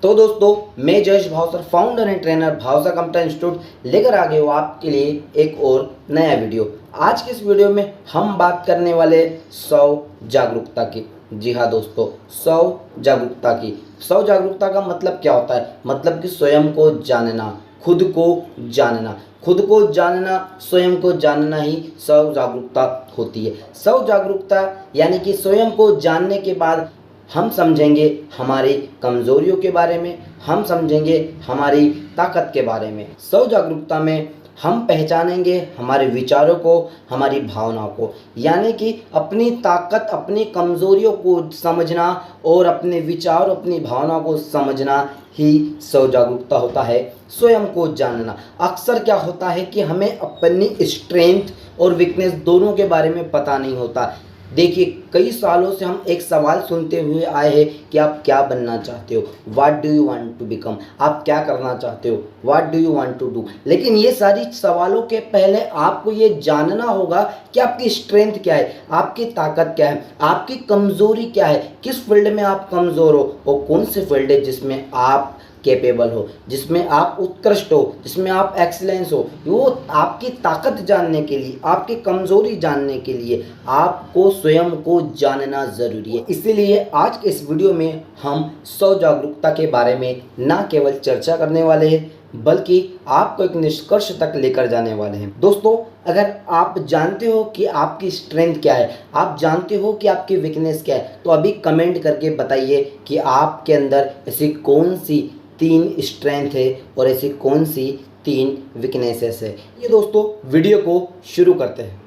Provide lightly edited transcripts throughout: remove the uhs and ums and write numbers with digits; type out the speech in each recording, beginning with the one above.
तो दोस्तों मैं Jayesh Bhavsar founder and trainer Bhavsar computer institute लेकर आ गए हो आपके लिए एक और नया वीडियो। आज के इस वीडियो में हम बात करने वाले 100 जागरूकता की। जी हाँ दोस्तों, 100 जागरूकता की। 100 जागरूकता का मतलब क्या होता है? मतलब कि स्वयं को जानना, खुद को जानना, खुद को जानना, स्वयं को जानना ही 100 जागरूकता होती है। 100 जागरूकता यानी कि स्वयं को जानने के बाद हम समझेंगे हमारी कमज़ोरियों के बारे में, हम समझेंगे हमारी ताकत के बारे में। 100 जागरूकता में हम पहचानेंगे हमारे विचारों को, हमारी भावनाओं को, यानी कि अपनी ताकत, अपनी कमज़ोरियों को समझना और अपने विचार, अपनी भावनाओं को समझना ही 100 जागरूकता होता है। स्वयं को जानना। अक्सर क्या होता है कि हमें अपनी स्ट्रेंथ और वीकनेस दोनों के बारे में पता नहीं होता। देखिए, कई सालों से हम एक सवाल सुनते हुए आए हैं कि आप क्या बनना चाहते हो, what do you want to become, आप क्या करना चाहते हो, what do you want to do. लेकिन ये सारी सवालों के पहले आपको ये जानना होगा कि आपकी स्ट्रेंथ क्या है, आपकी ताकत क्या है, आपकी कमज़ोरी क्या है, किस फील्ड में आप कमज़ोर हो और कौन से फील्ड है जिसमें आप कैपेबल हो, जिसमें आप उत्कृष्ट हो, जिसमें आप एक्सीलेंस हो। वो आपकी ताकत जानने के लिए, आपकी कमज़ोरी जानने के लिए आपको स्वयं को जानना ज़रूरी है। इसीलिए आज के इस वीडियो में हम 100 जागरूकता के बारे में ना केवल चर्चा करने वाले हैं बल्कि आपको एक निष्कर्ष तक लेकर जाने वाले हैं। दोस्तों, अगर आप जानते हो कि आपकी स्ट्रेंथ क्या है, आप जानते हो कि आपकी वीकनेस क्या है, तो अभी कमेंट करके बताइए कि आपके अंदर ऐसी कौन सी 3 स्ट्रेंथ है और ऐसी कौन सी 3 वीकनेसेस है। ये दोस्तों वीडियो को शुरू करते हैं।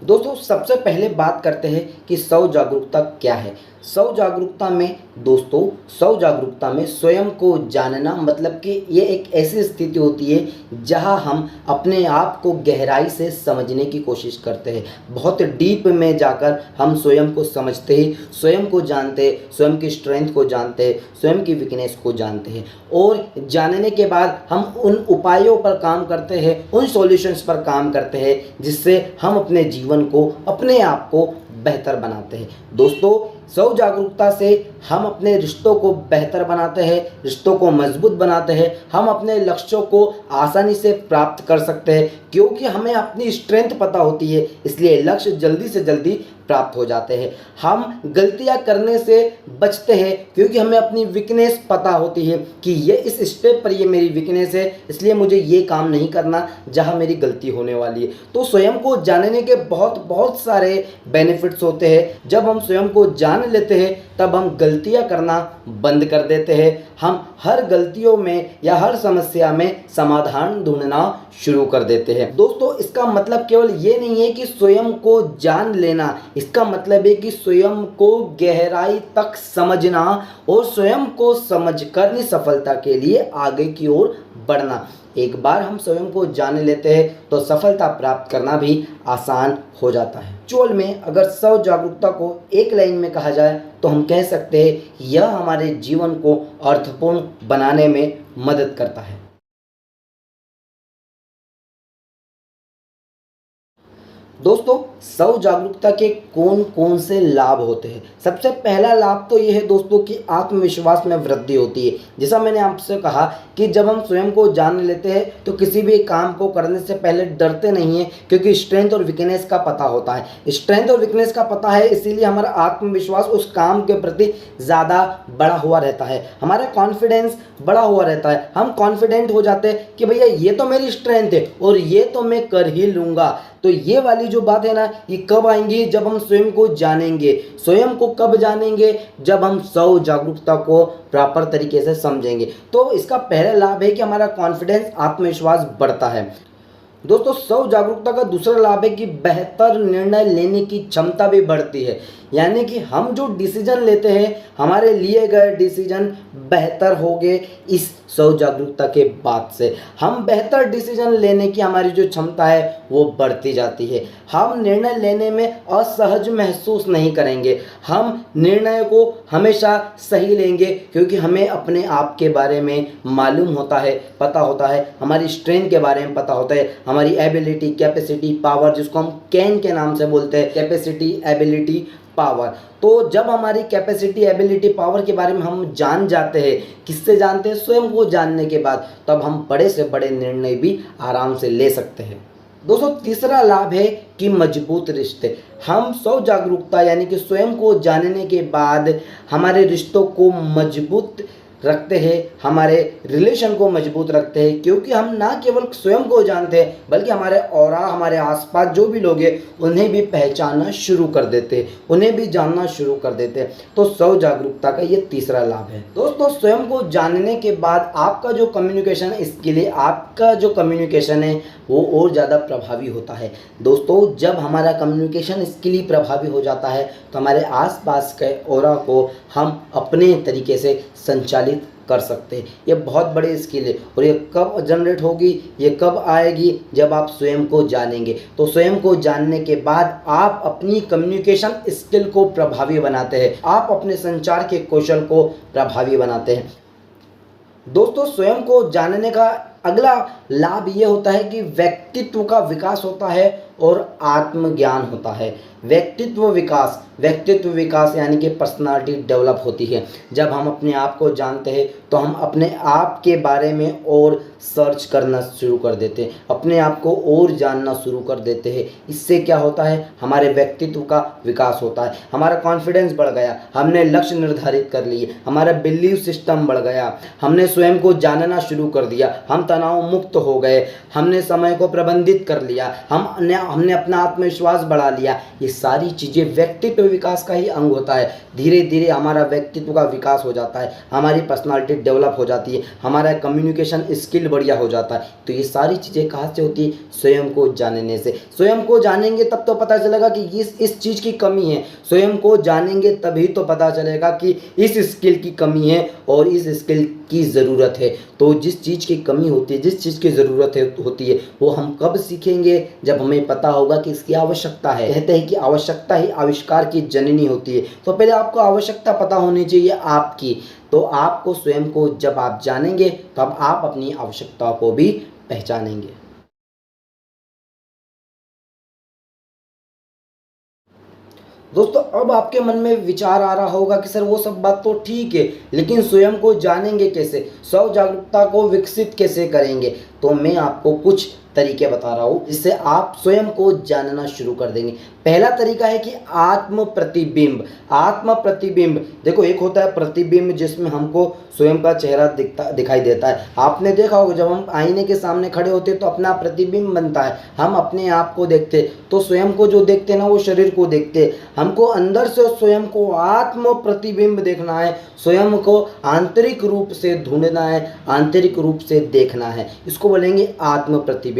दोस्तों, सबसे पहले बात करते हैं कि 100 जागरूकता क्या है। 100 जागरूकता में दोस्तों, 100 जागरूकता में स्वयं को जानना मतलब कि ये एक ऐसी स्थिति होती है जहां हम अपने आप को गहराई से समझने की कोशिश करते हैं। बहुत डीप में जाकर हम स्वयं को समझते हैं, स्वयं को जानते हैं, स्वयं की स्ट्रेंथ को जानते हैं, स्वयं की वीकनेस को जानते हैं और जानने के बाद हम उन उपायों पर काम करते हैं, उन सॉल्यूशंस पर काम करते हैं जिससे हम अपने जीवन को, अपने आप को बेहतर बनाते हैं। दोस्तों, 100 जागरूकता से हम अपने रिश्तों को बेहतर बनाते हैं, रिश्तों को मजबूत बनाते हैं, हम अपने लक्ष्यों को आसानी से प्राप्त कर सकते हैं क्योंकि हमें अपनी स्ट्रेंथ पता होती है, इसलिए लक्ष्य जल्दी से जल्दी प्राप्त हो जाते हैं। हम गलतियां करने से बचते हैं क्योंकि हमें अपनी वीकनेस पता होती है कि ये इस स्टेप पर ये मेरी वीकनेस है, इसलिए मुझे ये काम नहीं करना जहां मेरी गलती होने वाली है। तो स्वयं को जानने के बहुत सारे बेनिफिट्स होते हैं। जब हम स्वयं को जान लेते हैं तब हम गलतियां करना बंद कर देते हैं। हम हर गलतियों में या हर समस्या में समाधान ढूंढना शुरू कर देते हैं। दोस्तों, इसका मतलब केवल ये नहीं है कि स्वयं को जान लेना, इसका मतलब है कि स्वयं को गहराई तक समझना और स्वयं को समझकर अपनी सफलता के लिए आगे की ओर बढ़ना। एक बार हम स्वयं को जान लेते हैं तो सफलता प्राप्त करना भी आसान हो जाता है। चोल में अगर 100 जागरूकता को एक लाइन में कहा जाए तो हम कह सकते हैं यह हमारे जीवन को अर्थपूर्ण बनाने में मदद करता है। दोस्तों, 100 जागरूकता के कौन कौन से लाभ होते हैं? सबसे पहला लाभ तो ये है दोस्तों कि आत्मविश्वास में वृद्धि होती है। जैसा मैंने आपसे कहा कि जब हम स्वयं को जान लेते हैं तो किसी भी काम को करने से पहले डरते नहीं हैं क्योंकि स्ट्रेंथ और वीकनेस का पता होता है। स्ट्रेंथ और वीकनेस का पता है, इसीलिए हमारा आत्मविश्वास उस काम के प्रति ज़्यादा बढ़ा हुआ रहता है, हमारा कॉन्फिडेंस बढ़ा हुआ रहता है। हम कॉन्फिडेंट हो जाते हैं कि भैया ये तो मेरी स्ट्रेंथ है और ये तो मैं कर ही लूँगा। तो ये वाली जो बात है ना, ये कब आएंगी? जब हम स्वयं को जानेंगे। स्वयं को कब जानेंगे? जब हम 100 जागरूकता को प्रॉपर तरीके से समझेंगे। तो इसका पहला लाभ है कि हमारा कॉन्फिडेंस, आत्मविश्वास बढ़ता है। दोस्तों, 100 जागरूकता का दूसरा लाभ है कि बेहतर निर्णय लेने की क्षमता भी बढ़ती है, यानी कि हम जो डिसीजन लेते हैं, हमारे लिए गए डिसीजन बेहतर हो गए। इस 100 जागरूकता के बाद से हम बेहतर डिसीजन लेने की हमारी जो क्षमता है वो बढ़ती जाती है। हम निर्णय लेने में असहज महसूस नहीं करेंगे, हम निर्णय को हमेशा सही लेंगे क्योंकि हमें अपने आप के बारे में मालूम होता है, पता होता है, हमारी स्ट्रेंथ के बारे में पता होता है, हमारी एबिलिटी, कैपेसिटी, पावर, जिसको हम कैन के नाम से बोलते हैं, कैपेसिटी, एबिलिटी, पावर। तो जब हमारी कैपेसिटी, एबिलिटी, पावर के बारे में हम जान जाते हैं, किससे जानते हैं? स्वयं को जानने के बाद, तब हम बड़े से बड़े निर्णय भी आराम से ले सकते हैं। दोस्तों, तीसरा लाभ है कि मजबूत रिश्ते। हम स्व जागरूकता यानी कि स्वयं को जानने के बाद हमारे रिश्तों को मजबूत रखते हैं, हमारे रिलेशन को मजबूत रखते हैं, क्योंकि हम ना केवल स्वयं को जानते हैं बल्कि हमारे ऑरा, हमारे आसपास जो भी लोग हैं उन्हें भी पहचानना शुरू कर देते हैं, उन्हें भी जानना शुरू कर देते हैं। तो स्व जागरूकता का ये तीसरा लाभ है। दोस्तों, स्वयं को जानने के बाद आपका जो कम्युनिकेशन स्किल है, आपका जो कम्युनिकेशन है वो और ज़्यादा प्रभावी होता है। दोस्तों, जब हमारा कम्युनिकेशन स्किल ही प्रभावी हो जाता है तो हमारे आसपास के ऑरा को हम अपने तरीके से संचालित कर सकते हैं। ये बहुत बड़ी स्किल है और ये कब जनरेट होगी, ये कब आएगी? जब आप स्वयं को जानेंगे। तो स्वयं को जानने के बाद आप अपनी कम्युनिकेशन स्किल को प्रभावी बनाते हैं, आप अपने संचार के कौशल को प्रभावी बनाते हैं। दोस्तों, स्वयं को जानने का अगला लाभ ये होता है कि व्यक्तित्व का विकास होता है और आत्मज्ञान होता है। व्यक्तित्व विकास यानी कि पर्सनालिटी डेवलप होती है। जब हम अपने आप को जानते हैं तो हम अपने आप के बारे में और सर्च करना शुरू कर देते हैं, अपने आप को और जानना शुरू कर देते हैं। इससे क्या होता है? हमारे व्यक्तित्व का विकास होता है, हमारा कॉन्फिडेंस बढ़ गया, हमने लक्ष्य निर्धारित कर लिए, हमारा बिलीव सिस्टम बढ़ गया, हमने स्वयं को जानना शुरू कर दिया, हम तनाव मुक्त हो गए, हमने समय को प्रबंधित कर लिया, हमने अपना आत्मविश्वास बढ़ा लिया। ये सारी चीज़ें व्यक्तित्व विकास का ही अंग होता है। धीरे धीरे हमारा व्यक्तित्व का विकास हो जाता है, हमारी पर्सनालिटी डेवलप हो जाती है, हमारा कम्युनिकेशन स्किल बढ़िया हो जाता है। तो ये सारी चीज़ें कहाँ से होती है? स्वयं को जानने से। स्वयं को जानेंगे तब तो पता चलेगा कि इस चीज़ की कमी है। स्वयं को जानेंगे तभी तो पता चलेगा कि इस स्किल की कमी है और इस स्किल की ज़रूरत है। तो जिस चीज़ की कमी होती है, जिस चीज़ की ज़रूरत होती है, वो हम कब सीखेंगे? जब हमें पता होगा कि इसकी आवश्यकता है। कहते हैं कि आवश्यकता ही आविष्कार की जननी होती है। तो पहले आपको आवश्यकता पता होनी चाहिए आपकी। तो आपको स्वयं को जब आप जानेंगे तब आप अपनी आवश्यकता को भी पहचानेंगे। दोस्तों, अब आपके मन में विचार आ रहा होगा कि सर वो सब बात तो ठीक है, लेकिन स्वयं को जानेंगे कैसे, स्व जागरूकता को विकसित कैसे करेंगे? तो मैं आपको कुछ तरीके बता रहा हूँ जिससे आप स्वयं को जानना शुरू कर देंगे। पहला तरीका है कि आत्म प्रतिबिंब। देखो, एक होता है प्रतिबिंब जिसमें हमको स्वयं का चेहरा दिखाई देता है। आपने देखा होगा जब हम आईने के सामने खड़े होते हैं तो अपना प्रतिबिंब बनता है, हम अपने आप को देखते। तो स्वयं को जो देखते हैं ना, वो शरीर को देखते। हमको अंदर से स्वयं को आत्म प्रतिबिंब देखना है, स्वयं को आंतरिक रूप से ढूंढना है, आंतरिक रूप से देखना है। इसको बोलेंगे आत्म प्रतिबिंब।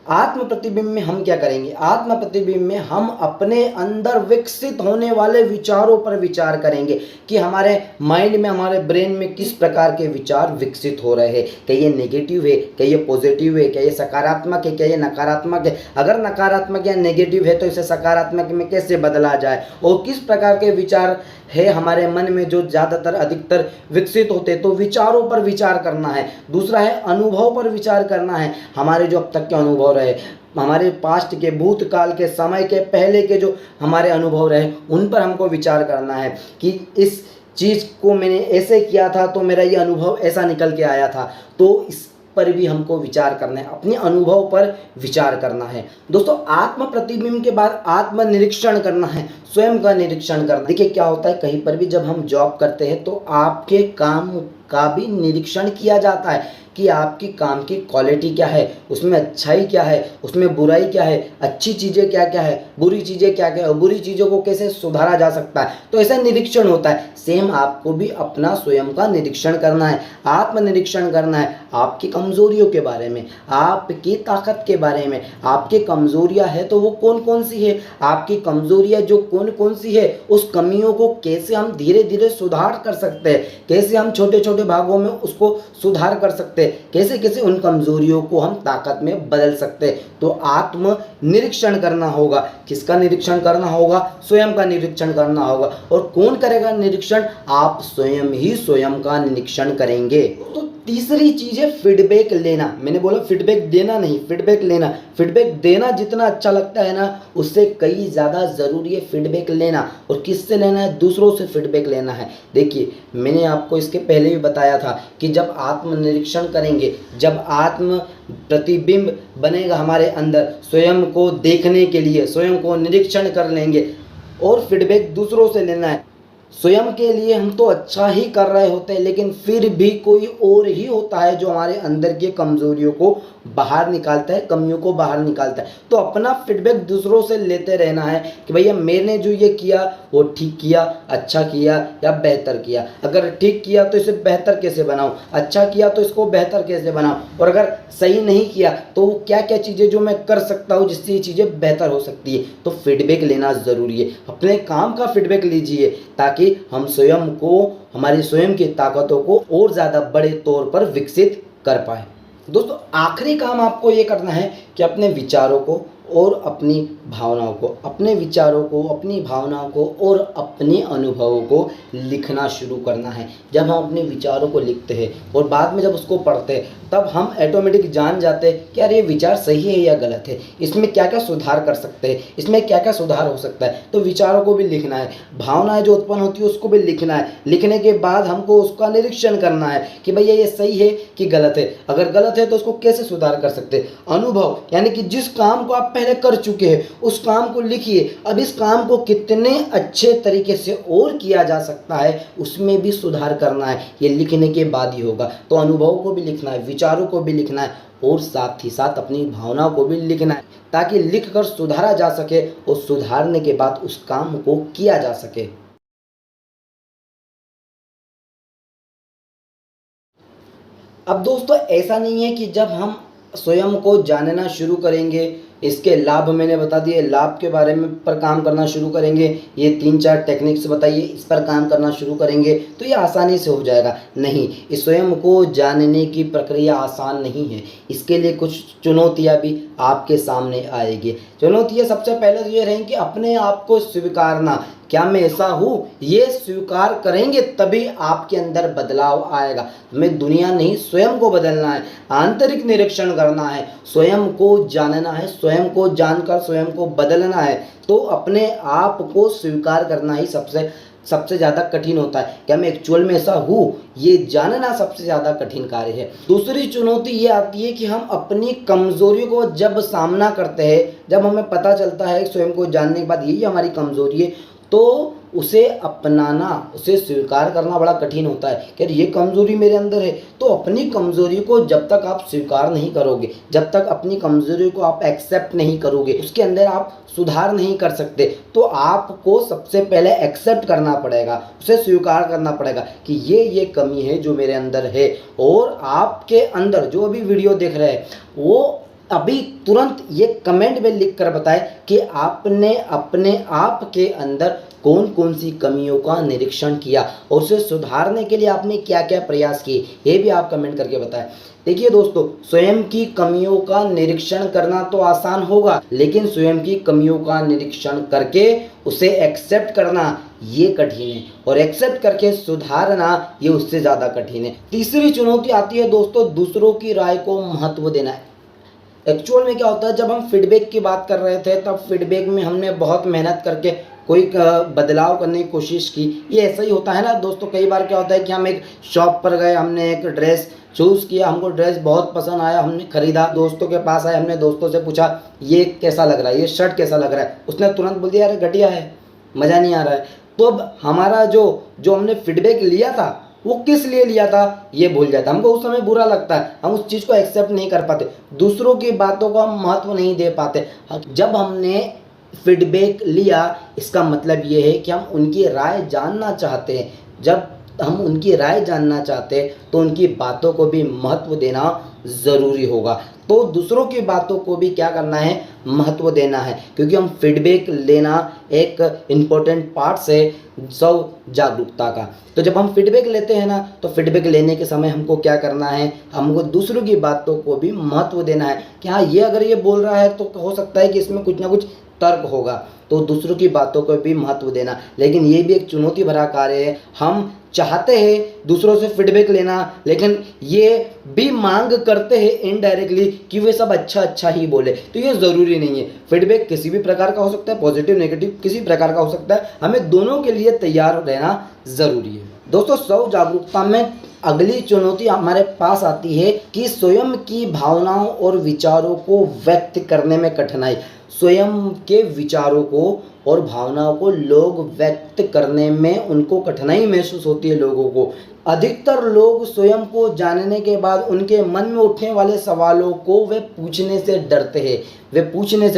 आत्म प्रतिबिंब में हम क्या करेंगे? आत्म प्रतिबिंब में हम अपने अंदर विकसित होने वाले विचारों पर विचार करेंगे कि हमारे माइंड में, हमारे ब्रेन में किस प्रकार के विचार विकसित हो रहे हैं। क्या ये नेगेटिव है, क्या ये पॉजिटिव है, क्या ये सकारात्मक है, क्या ये नकारात्मक है? अगर नकारात्मक या नेगेटिव है तो इसे सकारात्मक में कैसे बदला जाए, और किस प्रकार के विचार है हमारे मन में जो ज़्यादातर अधिकतर विकसित होते। तो विचारों पर विचार करना है। दूसरा है अनुभव पर विचार करना है। हमारे जो अब तक के अनुभव रहे, हमारे पास्ट के, भूतकाल के, समय के पहले के जो हमारे अनुभव रहे, उन पर हमको विचार करना है कि इस चीज़ को मैंने ऐसे किया था तो मेरा ये अनुभव ऐसा निकल के आया था। तो इस पर भी हमको विचार करना है, अपने अनुभव पर विचार करना है। दोस्तों, आत्म प्रतिबिंब के बाद आत्म निरीक्षण करना है, स्वयं का निरीक्षण करना। देखिए क्या होता है, कहीं पर भी जब हम जॉब करते हैं तो आपके काम का भी निरीक्षण किया जाता है कि आपकी काम की क्वालिटी क्या है, उसमें अच्छाई क्या है, उसमें बुराई क्या है, अच्छी चीज़ें क्या क्या है, बुरी चीज़ें क्या क्या है, और बुरी चीज़ों को कैसे सुधारा जा सकता है। तो ऐसा निरीक्षण होता है। सेम आपको भी अपना स्वयं का निरीक्षण करना है, आत्मनिरीक्षण करना है, आपकी कमजोरियों के बारे में, आपकी ताकत के बारे में। आपकी कमजोरियां है तो वो कौन कौन सी है, आपकी कमजोरियां जो कौन कौन सी है, उस कमियों को कैसे हम धीरे धीरे सुधार कर सकते हैं, कैसे हम छोटे छोटे भागों में उसको सुधार कर सकते हैं, कैसे कैसे उन कमजोरियों को हम ताकत में बदल सकते हैं। तो आत्म निरीक्षण करना होगा। किसका निरीक्षण करना होगा? स्वयं का निरीक्षण करना होगा। और कौन करेगा निरीक्षण? आप स्वयं ही स्वयं का निरीक्षण करेंगे। तो तीसरी चीज़ है फीडबैक लेना। मैंने बोला फीडबैक देना नहीं, फीडबैक लेना। फीडबैक देना जितना अच्छा लगता है ना, उससे कई ज़्यादा ज़रूरी है फीडबैक लेना। और किससे लेना है? दूसरों से फीडबैक लेना है। देखिए, मैंने आपको इसके पहले भी बताया था कि जब आत्मनिरीक्षण करेंगे, जब आत्म प्रतिबिंब बनेगा हमारे अंदर, स्वयं को देखने के लिए स्वयं को निरीक्षण कर लेंगे और फीडबैक दूसरों से लेना है। स्वयं के लिए हम तो अच्छा ही कर रहे होते हैं, लेकिन फिर भी कोई और ही होता है जो हमारे अंदर की कमज़ोरियों को बाहर निकालता है, कमियों को बाहर निकालता है। तो अपना फीडबैक दूसरों से लेते रहना है कि भैया मैंने जो ये किया वो ठीक किया, अच्छा किया या बेहतर किया। अगर ठीक किया तो इसे बेहतर कैसे बनाऊं, अच्छा किया तो इसको बेहतर कैसे बनाऊं, और अगर सही नहीं किया तो क्या क्या चीज़ें जो मैं कर सकता हूं जिससे ये चीज़ें बेहतर हो सकती है। तो फीडबैक लेना ज़रूरी है। अपने काम का फीडबैक लीजिए ताकि हम स्वयं को, हमारी स्वयं की ताकतों को और ज़्यादा बड़े तौर पर विकसित कर पाए। दोस्तों, आखिरी काम आपको ये करना है कि अपने विचारों को और अपनी भावनाओं को, अपने विचारों को, अपनी भावनाओं को और अपने अनुभवों को लिखना शुरू करना है। जब हम अपने विचारों को लिखते हैं और बाद में जब उसको पढ़ते हैं, तब हम ऑटोमेटिक जान जाते हैं कि यार ये विचार सही है या गलत है, इसमें क्या क्या सुधार कर सकते हैं, इसमें क्या क्या सुधार हो सकता है। तो विचारों को भी लिखना है, भावनाएं जो उत्पन्न होती है उसको भी लिखना है। लिखने के बाद हमको उसका निरीक्षण करना है कि भैया ये सही है कि गलत है, अगर गलत है तो उसको कैसे सुधार कर सकते हैं। अनुभव यानी कि जिस काम को आप पहले कर चुके हैं उस काम को लिखिए, अब इस काम को कितने अच्छे तरीके से और किया जा सकता है उसमें भी सुधार करना है। ये लिखने के बाद ही होगा। तो अनुभवों को भी लिखना है, विचारों को भी लिखना है और साथ ही साथ अपनी भावनाओं को भी लिखना है, ताकि लिखकर सुधारा जा सके और सुधारने के बाद उस काम को किया जा सके। अब दोस्तों, ऐसा नहीं है कि जब हम स्वयं को जानना शुरू करेंगे, इसके लाभ मैंने बता दिए, लाभ के बारे में पर काम करना शुरू करेंगे, ये 3-4 टेक्निक्स बताइए, इस पर काम करना शुरू करेंगे तो ये आसानी से हो जाएगा। नहीं, इस स्वयं को जानने की प्रक्रिया आसान नहीं है। इसके लिए कुछ चुनौतियाँ भी आपके सामने आएगी। चुनौतियाँ सबसे पहले तो ये रहेंगी कि अपने आप को स्वीकारना, क्या मैं ऐसा हूँ, ये स्वीकार करेंगे तभी आपके अंदर बदलाव आएगा। हमें दुनिया नहीं, स्वयं को बदलना है, आंतरिक निरीक्षण करना है, स्वयं को जानना है, स्वयं को जानकर स्वयं को बदलना है। तो अपने आप को स्वीकार करना ही सबसे ज़्यादा कठिन होता है। क्या मैं एक्चुअल में ऐसा हूँ, ये जानना सबसे ज़्यादा कठिन कार्य है। दूसरी चुनौती ये आती है कि हम अपनी कमज़ोरियों को जब सामना करते हैं, जब हमें पता चलता है स्वयं को जानने के बाद यही हमारी कमज़ोरी है, तो उसे अपनाना, उसे स्वीकार करना बड़ा कठिन होता है कि ये कमज़ोरी मेरे अंदर है। तो अपनी कमज़ोरी को जब तक आप स्वीकार नहीं करोगे, जब तक अपनी कमज़ोरी को आप एक्सेप्ट नहीं करोगे, उसके अंदर आप सुधार नहीं कर सकते। तो आपको सबसे पहले एक्सेप्ट करना पड़ेगा, उसे स्वीकार करना पड़ेगा कि ये कमी है जो मेरे अंदर है। और आपके अंदर जो अभी वीडियो देख रहे हैं वो अभी तुरंत ये कमेंट में लिख कर बताएं कि आपने अपने आप के अंदर कौन कौन सी कमियों का निरीक्षण किया और उसे सुधारने के लिए आपने क्या क्या प्रयास किए, ये भी आप कमेंट करके बताएं। देखिए दोस्तों, स्वयं की कमियों का निरीक्षण करना तो आसान होगा, लेकिन स्वयं की कमियों का निरीक्षण करके उसे एक्सेप्ट करना ये कठिन है, और एक्सेप्ट करके सुधारना ये उससे ज़्यादा कठिन है। तीसरी चुनौती आती है दोस्तों, दूसरों की राय को महत्व देना। एक्चुअल में क्या होता है, जब हम फीडबैक की बात कर रहे थे तब फीडबैक में हमने बहुत मेहनत करके कोई बदलाव करने की कोशिश की। ये ऐसा ही होता है ना दोस्तों। कई बार क्या होता है कि हम एक शॉप पर गए, हमने एक ड्रेस चूज़ किया, हमको ड्रेस बहुत पसंद आया, हमने खरीदा, दोस्तों के पास आए, हमने दोस्तों से पूछा ये कैसा लग रहा है, ये शर्ट कैसा लग रहा है, उसने तुरंत बोल दिया अरे घटिया है, मज़ा नहीं आ रहा है। तो अब हमारा जो हमने फीडबैक लिया था वो किस लिए लिया था ये भूल जाता, हमको उस समय बुरा लगता है, हम उस चीज़ को एक्सेप्ट नहीं कर पाते, दूसरों की बातों को हम महत्व नहीं दे पाते। जब हमने फीडबैक लिया, इसका मतलब ये है कि हम उनकी राय जानना चाहते हैं। जब हम उनकी राय जानना चाहते हैं तो उनकी बातों को भी महत्व देना ज़रूरी होगा। तो दूसरों की बातों को भी क्या करना है, महत्व देना है, क्योंकि हम फीडबैक लेना एक इम्पोर्टेंट पार्ट है स्व जागरूकता का। तो जब हम फीडबैक लेते हैं ना, तो फीडबैक लेने के समय हमको क्या करना है, हमको दूसरों की बातों को भी महत्व देना है कि हाँ ये अगर ये बोल रहा है तो हो सकता है कि इसमें कुछ ना कुछ तर्क होगा, तो दूसरों की बातों को भी महत्व देना। लेकिन ये भी एक चुनौती भरा कार्य है। हम चाहते हैं दूसरों से फीडबैक लेना, लेकिन ये भी मांग करते हैं इनडायरेक्टली कि वे सब अच्छा अच्छा ही बोले। तो ये ज़रूरी नहीं है, फीडबैक किसी भी प्रकार का हो सकता है, पॉजिटिव नेगेटिव किसी प्रकार का हो सकता है, हमें दोनों के लिए तैयार रहना ज़रूरी है। दोस्तों, स्व जागरूकता में अगली चुनौती हमारे पास आती है कि स्वयं की भावनाओं और विचारों को व्यक्त करने में कठिनाई। स्वयं के विचारों को और भावनाओं को लोग व्यक्त करने में उनको कठिनाई महसूस होती है लोगों को। अधिकतर लोग स्वयं को जानने के बाद उनके मन में उठने वाले सवालों को वे पूछने से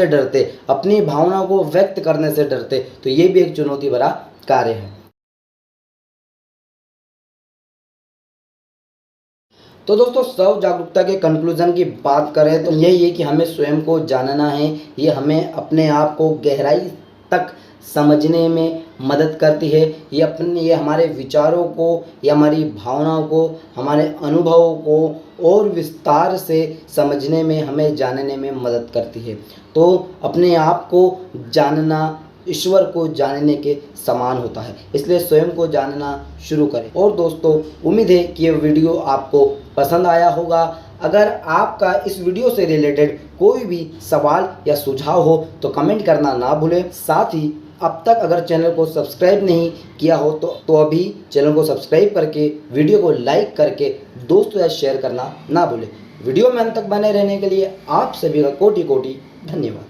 डरते हैं, अपनी भावनाओं को व्यक्त करने से डरते। तो ये भी एक चुनौती भरा कार्य है। तो दोस्तों, स्व जागरूकता के कंक्लूजन की बात करें तो यही है कि हमें स्वयं को जानना है। ये हमें अपने आप को गहराई तक समझने में मदद करती है। ये हमारे विचारों को, ये हमारी भावनाओं को, हमारे अनुभवों को और विस्तार से समझने में, हमें जानने में मदद करती है। तो अपने आप को जानना ईश्वर को जानने के समान होता है, इसलिए स्वयं को जानना शुरू करें। और दोस्तों, उम्मीद है कि ये वीडियो आपको पसंद आया होगा। अगर आपका इस वीडियो से रिलेटेड कोई भी सवाल या सुझाव हो तो कमेंट करना ना भूलें। साथ ही अब तक अगर चैनल को सब्सक्राइब नहीं किया हो तो अभी चैनल को सब्सक्राइब करके वीडियो को लाइक करके दोस्तों या शेयर करना ना भूलें। वीडियो में अंत तक बने रहने के लिए आप सभी का कोटि कोटि धन्यवाद।